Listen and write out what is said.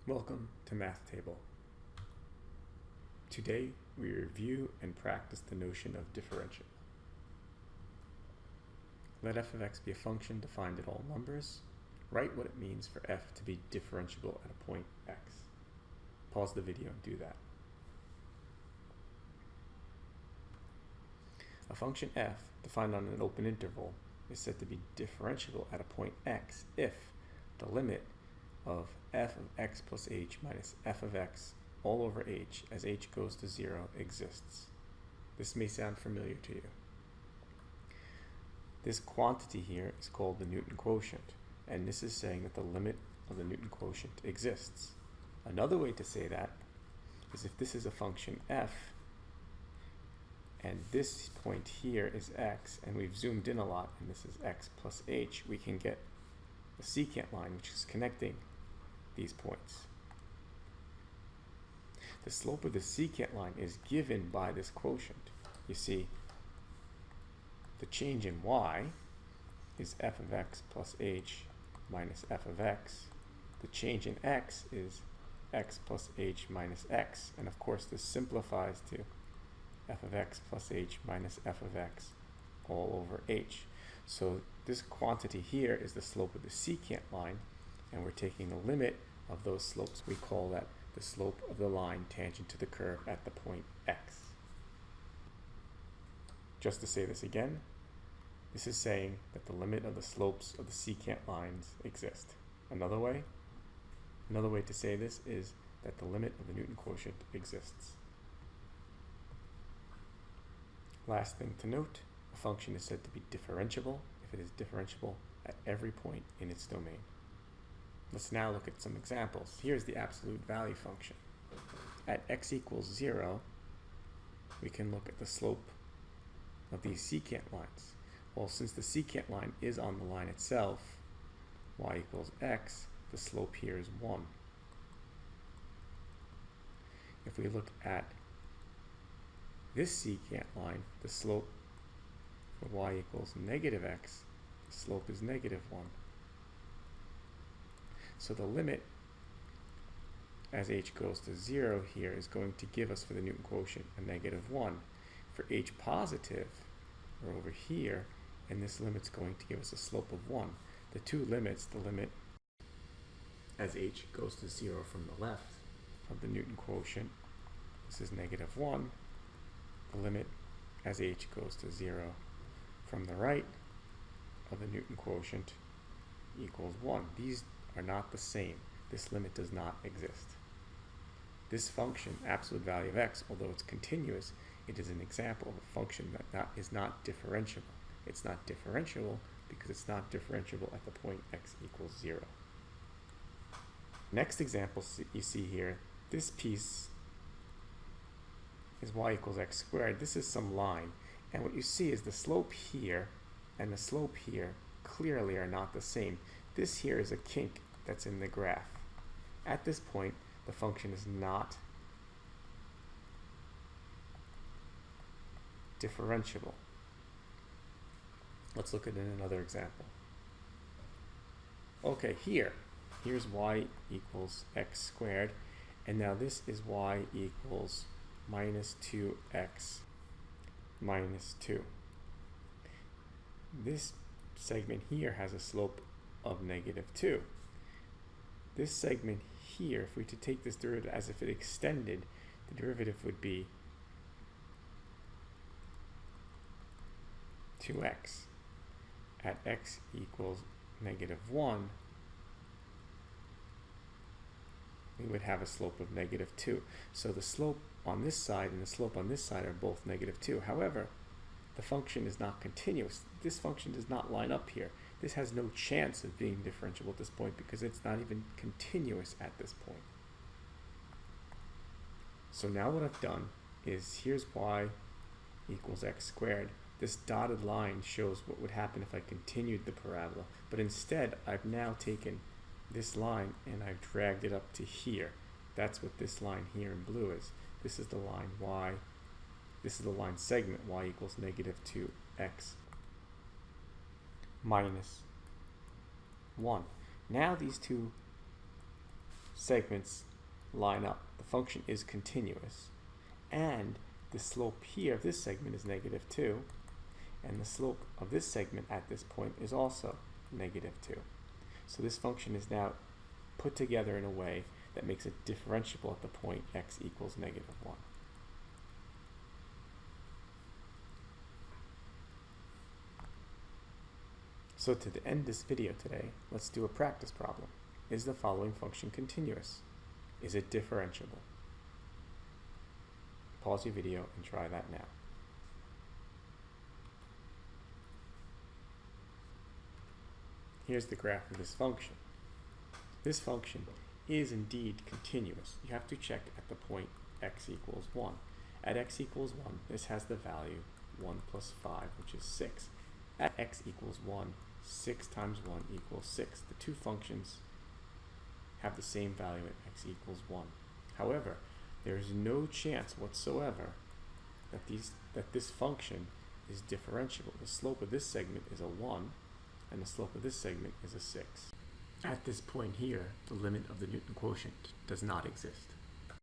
Welcome to Math Table. Today we review and practice the notion of differentiable. Let f of x be a function defined at all numbers. Write what it means for f to be differentiable at a point x. Pause the video and do that. A function f defined on an open interval is said to be differentiable at a point x if the limit of f of x plus h minus f of x all over h as h goes to 0 exists. This may sound familiar to you. This quantity here is called the Newton quotient, and this is saying that the limit of the Newton quotient exists. Another way to say that is if this is a function f, and this point here is x, and we've zoomed in a lot, and this is x plus h, we can get the secant line, which is connecting these points. The slope of the secant line is given by this quotient. You see, the change in y is f of x plus h minus f of x. The change in x is x plus h minus x. And of course, this simplifies to f of x plus h minus f of x all over h. So this quantity here is the slope of the secant line, and we're taking the limit of those slopes. We call that the slope of the line tangent to the curve at the point x. Just to say this again, this is saying that the limit of the slopes of the secant lines exist. Another way to say this is that the limit of the Newton quotient exists. Last thing to note, a function is said to be differentiable if it is differentiable at every point in its domain. Let's now look at some examples. Here's the absolute value function. At x equals 0, we can look at the slope of these secant lines. Well, since the secant line is on the line itself, y equals x, the slope here is 1. If we look at this secant line, the slope for y equals negative x, the slope is negative 1. So the limit as h goes to 0 here is going to give us, for the Newton quotient, a negative 1. For h positive, we're over here, and this limit's going to give us a slope of 1. The two limits, the limit as h goes to 0 from the left of the Newton quotient, this is negative 1. The limit as h goes to 0 from the right of the Newton quotient equals 1. These are not the same. This limit does not exist. This function, absolute value of x, although it's continuous, it is an example of a function that is not differentiable. It's not differentiable because it's not differentiable at the point x equals 0. Next example you see here, this piece is y equals x squared. This is some line, and what you see is the slope here and the slope here clearly are not the same. This here is a kink that's in the graph. At this point, the function is not differentiable. Let's look at another example. Okay, here's y equals x squared, and now this is y equals minus 2x minus 2. This segment here has a slope of negative 2. This segment here, if we were to take this derivative as if it extended, the derivative would be 2x. At x equals negative 1, we would have a slope of negative 2. So the slope on this side and the slope on this side are both negative 2. However, the function is not continuous. This function does not line up here. This has no chance of being differentiable at this point because it's not even continuous at this point. So now what I've done is, here's y equals x squared. This dotted line shows what would happen if I continued the parabola. But instead, I've now taken this line and I've dragged it up to here. That's what this line here in blue is. This is the line y. This is the line segment y equals negative 2x minus 1. Now these two segments line up. The function is continuous, and the slope here of this segment is -2, and the slope of this segment at this point is also -2. So this function is now put together in a way that makes it differentiable at the point x equals -1. So to end this video today, let's do a practice problem. Is the following function continuous? Is it differentiable? Pause your video and try that now. Here's the graph of this function. This function is indeed continuous. You have to check at the point x equals 1. At x equals 1, this has the value 1 plus 5, which is 6. At x equals 1, 6 times 1 equals 6. The two functions have the same value at x equals 1. However, there is no chance whatsoever that this function is differentiable. The slope of this segment is a 1, and the slope of this segment is a 6. At this point here, the limit of the Newton quotient does not exist.